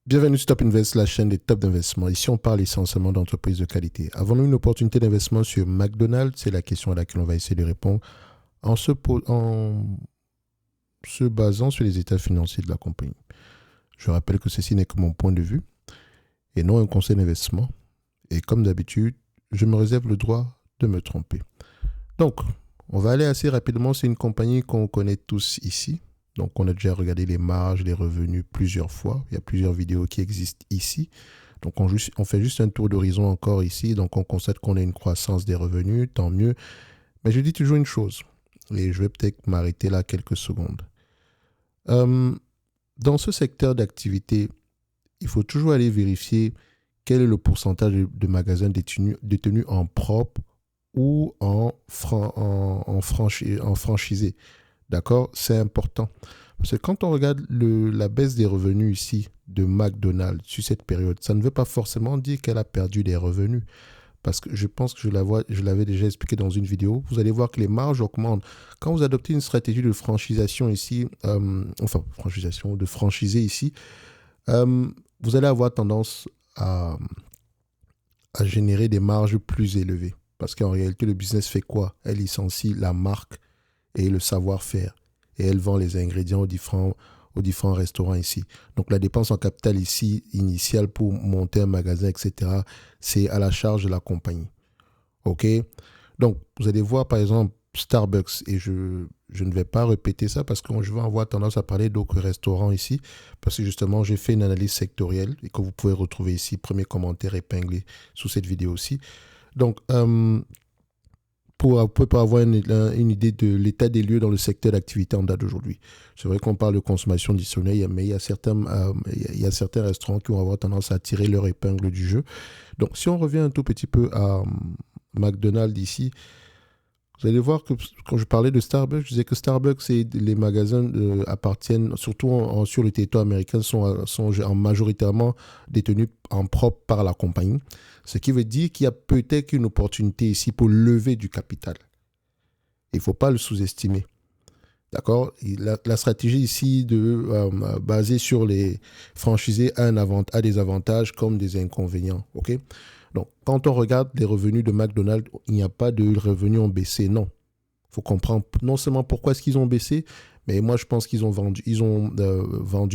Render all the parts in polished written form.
Bienvenue sur Top Invest, la chaîne des top d'investissement. Ici, on parle essentiellement d'entreprises de qualité. Avons-nous une opportunité d'investissement sur McDonald's? C'est la question à laquelle on va essayer de répondre en se basant sur les états financiers de la compagnie. Je rappelle que ceci n'est que mon point de vue et non un conseil d'investissement. Et comme d'habitude, je me réserve le droit de me tromper. Donc, on va aller assez rapidement. C'est une compagnie qu'on connaît tous ici. Donc, on a déjà regardé les marges, les revenus plusieurs fois. Il y a plusieurs vidéos qui existent ici. Donc, on fait juste un tour d'horizon encore ici. Donc, on constate qu'on a une croissance des revenus, tant mieux. Mais je dis toujours une chose, et je vais peut-être m'arrêter là quelques secondes. Dans ce secteur d'activité, il faut toujours aller vérifier quel est le pourcentage de magasins détenus en propre ou en franchisé. D'accord? C'est important. Parce que quand on regarde la baisse des revenus ici de McDonald's sur cette période, ça ne veut pas forcément dire qu'elle a perdu des revenus. Parce que je pense que je l'avais déjà expliqué dans une vidéo. Vous allez voir que les marges augmentent. Quand vous adoptez une stratégie de franchisation ici, de franchiser ici, vous allez avoir tendance à générer des marges plus élevées. Parce qu'en réalité, le business fait quoi? Elle licencie la marque et le savoir-faire. Et elle vend les ingrédients aux différents restaurants ici. Donc la dépense en capital ici, initiale pour monter un magasin, etc., c'est à la charge de la compagnie. OK? Donc, vous allez voir, par exemple, Starbucks, et je ne vais pas répéter ça parce que je vais avoir tendance à parler d'autres restaurants ici, parce que justement, j'ai fait une analyse sectorielle et que vous pouvez retrouver ici, premier commentaire épinglé sous cette vidéo aussi. Donc, pour avoir une idée de l'état des lieux dans le secteur d'activité en date d'aujourd'hui. C'est vrai qu'on parle de consommation additionnelle, mais il y a certains restaurants qui vont avoir tendance à tirer leur épingle du jeu. Donc, si on revient un tout petit peu à McDonald's ici, vous allez voir que quand je parlais de Starbucks, je disais que Starbucks et les magasins appartiennent, surtout sur le territoire américain, sont majoritairement détenus en propre par la compagnie. Ce qui veut dire qu'il y a peut-être une opportunité ici pour lever du capital. Il ne faut pas le sous-estimer. D'accord? La stratégie ici basée sur les franchisés a des avantages comme des inconvénients. OK? Donc, quand on regarde les revenus de McDonald's, il n'y a pas de revenus ont baissé. Non. Il faut comprendre non seulement pourquoi est-ce qu'ils ont baissé, mais moi, je pense qu'ils ont vendu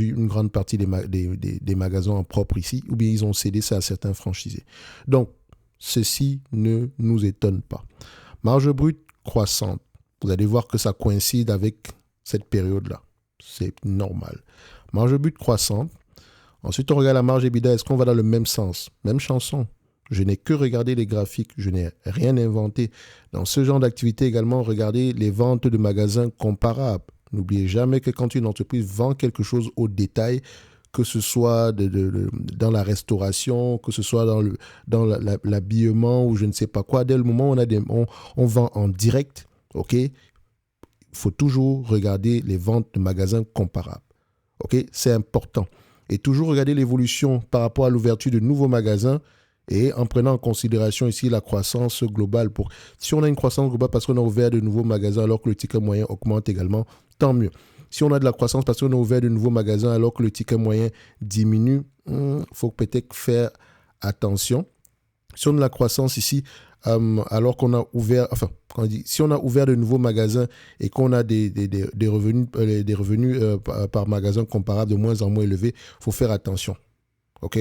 une grande partie des magasins en propre ici, ou bien ils ont cédé ça à certains franchisés. Donc, ceci ne nous étonne pas. Marge brute croissante. Vous allez voir que ça coïncide avec cette période-là. C'est normal. Marge brute croissante. Ensuite, on regarde la marge EBITDA. Est-ce qu'on va dans le même sens? Même chanson. Je n'ai que regardé les graphiques, je n'ai rien inventé. Dans ce genre d'activité également, regardez les ventes de magasins comparables. N'oubliez jamais que quand une entreprise vend quelque chose au détail, que ce soit dans la restauration, que ce soit dans l'habillement ou je ne sais pas quoi, dès le moment où on vend en direct, ok, il faut toujours regarder les ventes de magasins comparables. Ok, c'est important. Et toujours regarder l'évolution par rapport à l'ouverture de nouveaux magasins et en prenant en considération ici la croissance globale. Si on a une croissance globale parce qu'on a ouvert de nouveaux magasins alors que le ticket moyen augmente également, tant mieux. Si on a de la croissance parce qu'on a ouvert de nouveaux magasins alors que le ticket moyen diminue, faut peut-être faire attention. Si on a de la croissance ici, alors qu'on a ouvert, si on a ouvert de nouveaux magasins et qu'on a des revenus par magasin comparables de moins en moins élevés, il faut faire attention. OK?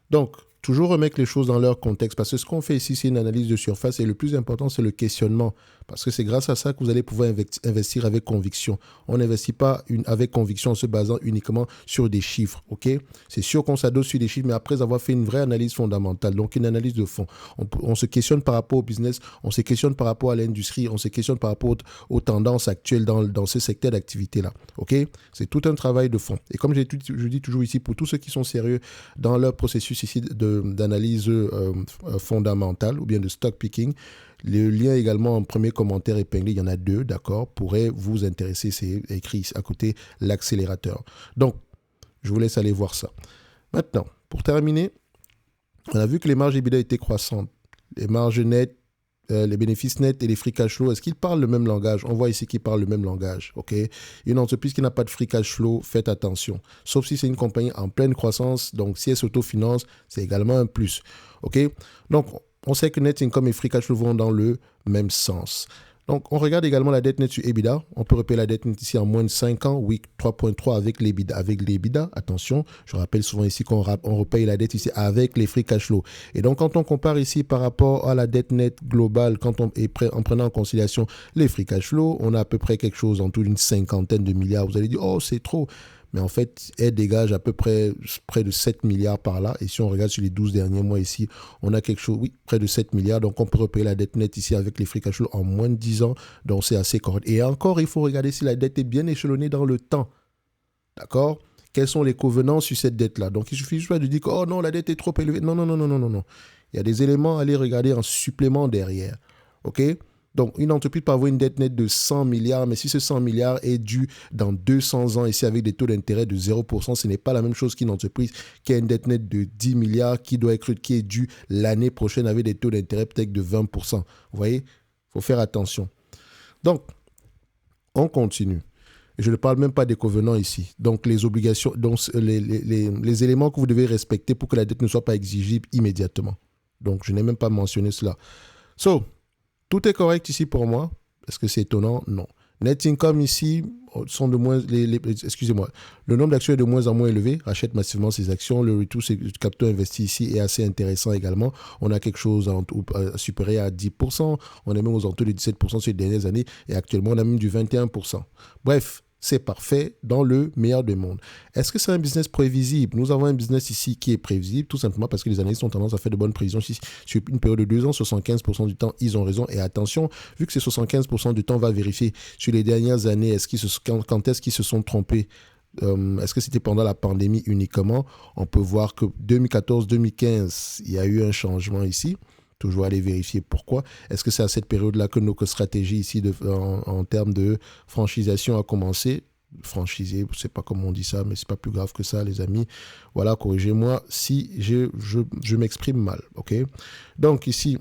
Donc, toujours remettre les choses dans leur contexte parce que ce qu'on fait ici, c'est une analyse de surface et le plus important, c'est le questionnement parce que c'est grâce à ça que vous allez pouvoir investir avec conviction. On n'investit pas avec conviction en se basant uniquement sur des chiffres, ok? C'est sûr qu'on s'adosse sur des chiffres, mais après avoir fait une vraie analyse fondamentale, donc une analyse de fond, on se questionne par rapport au business, on se questionne par rapport à l'industrie, on se questionne par rapport aux tendances actuelles dans ce secteur d'activité-là, ok? C'est tout un travail de fond. Et comme je dis toujours ici, pour tous ceux qui sont sérieux dans leur processus ici d'analyse fondamentale ou bien de stock picking, le lien également en premier commentaire épinglé, il y en a 2, d'accord, pourrait vous intéresser, c'est écrit à côté l'accélérateur. Donc, je vous laisse aller voir ça. Maintenant, pour terminer, on a vu que les marges EBITDA étaient croissantes. Les marges nettes les bénéfices nets et les free cash flow, est-ce qu'ils parlent le même langage? On voit ici qu'ils parlent le même langage. Ok. Une entreprise qui n'a pas de free cash flow, faites attention. Sauf si c'est une compagnie en pleine croissance, donc si elle s'autofinance, c'est également un plus. Ok. Donc, on sait que net income et free cash flow vont dans le même sens. Donc, on regarde également la dette nette sur EBITDA. On peut repérer la dette nette ici en moins de 5 ans. Oui, 3.3 avec l'EBITDA. Avec l'EBITDA, attention, je rappelle souvent ici qu'on repaye la dette ici avec les free cash flow. Et donc, quand on compare ici par rapport à la dette nette globale, en prenant en considération les free cash flow, on a à peu près quelque chose en tout d'une cinquantaine de milliards. Vous allez dire, oh, c'est trop. Mais en fait, elle dégage à peu près de 7 milliards par là. Et si on regarde sur les 12 derniers mois ici, on a quelque chose, oui, près de 7 milliards. Donc, on peut repayer la dette nette ici avec les free cash flow en moins de 10 ans. Donc, c'est assez correct. Et encore, il faut regarder si la dette est bien échelonnée dans le temps. D'accord? Quels sont les covenants sur cette dette-là? Donc, il suffit juste pas de dire que, oh non, la dette est trop élevée. Non, non, non, non, non, non, non. Il y a des éléments à aller regarder en supplément derrière. OK? Donc, une entreprise peut avoir une dette nette de 100 milliards, mais si ce 100 milliards est dû dans 200 ans, ici avec des taux d'intérêt de 0%, ce n'est pas la même chose qu'une entreprise qui a une dette nette de 10 milliards qui est due l'année prochaine avec des taux d'intérêt peut-être de 20%. Vous voyez? Il faut faire attention. Donc, on continue. Je ne parle même pas des covenants ici. Donc, les obligations, donc les éléments que vous devez respecter pour que la dette ne soit pas exigible immédiatement. Donc, je n'ai même pas mentionné cela. Tout est correct ici pour moi. Est-ce que c'est étonnant? Non. Net income ici sont de moins... excusez-moi. Le nombre d'actions est de moins en moins élevé. Rachète massivement ses actions. Le retour sur le capital investi ici est assez intéressant également. On a quelque chose supérieur à 10%. On est même aux alentours de 17% sur les dernières années. Et actuellement, on a même du 21%. Bref, c'est parfait dans le meilleur des mondes. Est-ce que c'est un business prévisible? Nous avons un business ici qui est prévisible, tout simplement parce que les analystes ont tendance à faire de bonnes prévisions. Sur une période de 2 ans, 75% du temps, ils ont raison. Et attention, vu que ces 75% du temps, on va vérifier sur les dernières années, quand est-ce qu'ils se sont trompés? Est-ce que c'était pendant la pandémie uniquement? On peut voir que 2014-2015, il y a eu un changement ici. Toujours aller vérifier pourquoi. Est-ce que c'est à cette période-là que notre stratégie ici en termes de franchisation a commencé? Franchiser, je ne sais pas comment on dit ça, mais ce n'est pas plus grave que ça, les amis. Voilà, corrigez-moi si je m'exprime mal. Ok. Donc ici,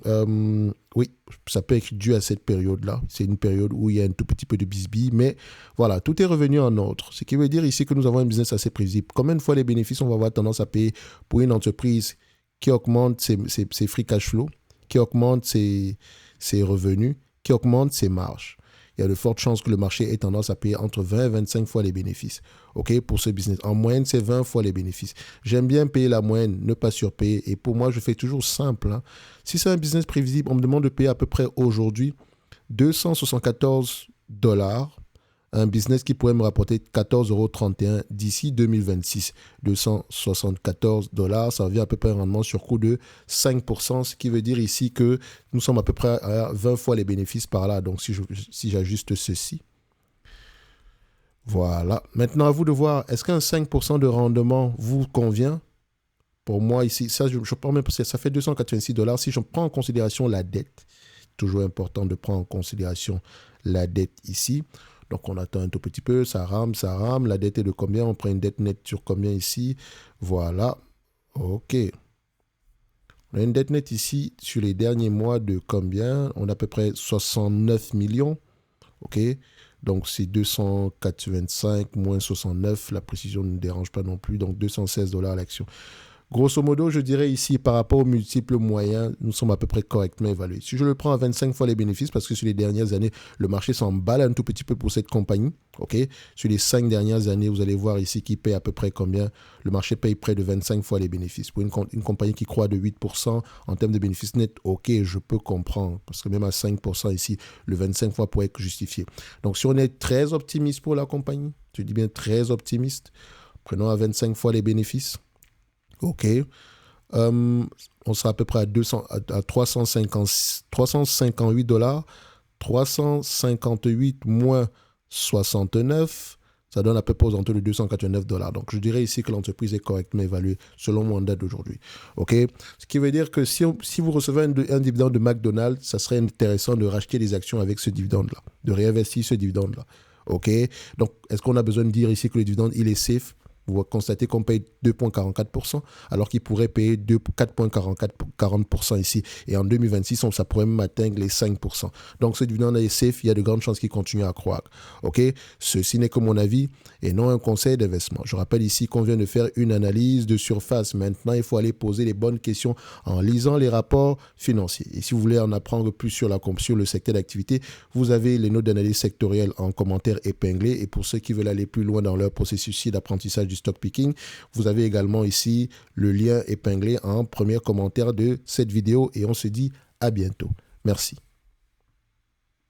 oui, ça peut être dû à cette période-là. C'est une période où il y a un tout petit peu de bisbille, mais voilà, tout est revenu en ordre. Ce qui veut dire ici que nous avons un business assez prévisible. Combien de fois les bénéfices on va avoir tendance à payer pour une entreprise qui augmente ses free cash flow, qui augmente ses revenus, qui augmente ses marges? Il y a de fortes chances que le marché ait tendance à payer entre 20 et 25 fois les bénéfices. OK, pour ce business. En moyenne, c'est 20 fois les bénéfices. J'aime bien payer la moyenne, ne pas surpayer. Et pour moi, je fais toujours simple. Hein. Si c'est un business prévisible, on me demande de payer à peu près aujourd'hui 274 dollars. Un business qui pourrait me rapporter 14,31 € d'ici 2026. 274 dollars, ça revient à peu près un rendement sur coût de 5%, ce qui veut dire ici que nous sommes à peu près à 20 fois les bénéfices par là. Donc, si j'ajuste ceci, voilà. Maintenant, à vous de voir, est-ce qu'un 5% de rendement vous convient? Pour moi, ici, ça, je prends même parce que ça fait 286 dollars. Si je prends en considération la dette, toujours important de prendre en considération la dette ici. Donc, on attend un tout petit peu, ça rame. La dette est de combien? On prend une dette nette sur combien ici? Voilà. OK. On a une dette nette ici sur les derniers mois de combien? On a à peu près 69 millions. OK. Donc, c'est 285 moins 69. La précision ne dérange pas non plus. Donc, 216 dollars l'action. Grosso modo, je dirais ici, par rapport aux multiples moyens, nous sommes à peu près correctement évalués. Si je le prends à 25 fois les bénéfices, parce que sur les dernières années, le marché s'emballe un tout petit peu pour cette compagnie. OK? Sur les 5 dernières années, vous allez voir ici qu'il paye à peu près combien. Le marché paye près de 25 fois les bénéfices. Pour une compagnie qui croît de 8% en termes de bénéfices nets, OK, je peux comprendre. Parce que même à 5% ici, le 25 fois pourrait être justifié. Donc, si on est très optimiste pour la compagnie, je dis bien très optimiste, prenons à 25 fois les bénéfices. OK. On sera à peu près à 358 dollars. 358 moins 69, ça donne à peu près aux alentours de 289 dollars. Donc, je dirais ici que l'entreprise est correctement évaluée selon mon date d'aujourd'hui. OK. Ce qui veut dire que si vous recevez un dividende de McDonald's, ça serait intéressant de racheter des actions avec ce dividende-là, de réinvestir ce dividende-là. OK. Donc, est-ce qu'on a besoin de dire ici que le dividende, il est safe? Vous constatez qu'on paye 2,44%, alors qu'il pourrait payer 4,40% ici. Et en 2026, ça pourrait même atteindre les 5%. Donc, ce dividende est safe, il y a de grandes chances qu'il continue à croître. OK? Ceci n'est que mon avis et non un conseil d'investissement. Je rappelle ici qu'on vient de faire une analyse de surface. Maintenant, il faut aller poser les bonnes questions en lisant les rapports financiers. Et si vous voulez en apprendre plus sur le secteur d'activité, vous avez les notes d'analyse sectorielle en commentaire épinglés. Et pour ceux qui veulent aller plus loin dans leur processus d'apprentissage du stock picking, vous avez également ici le lien épinglé en premier commentaire de cette vidéo. Et on se dit à bientôt. Merci.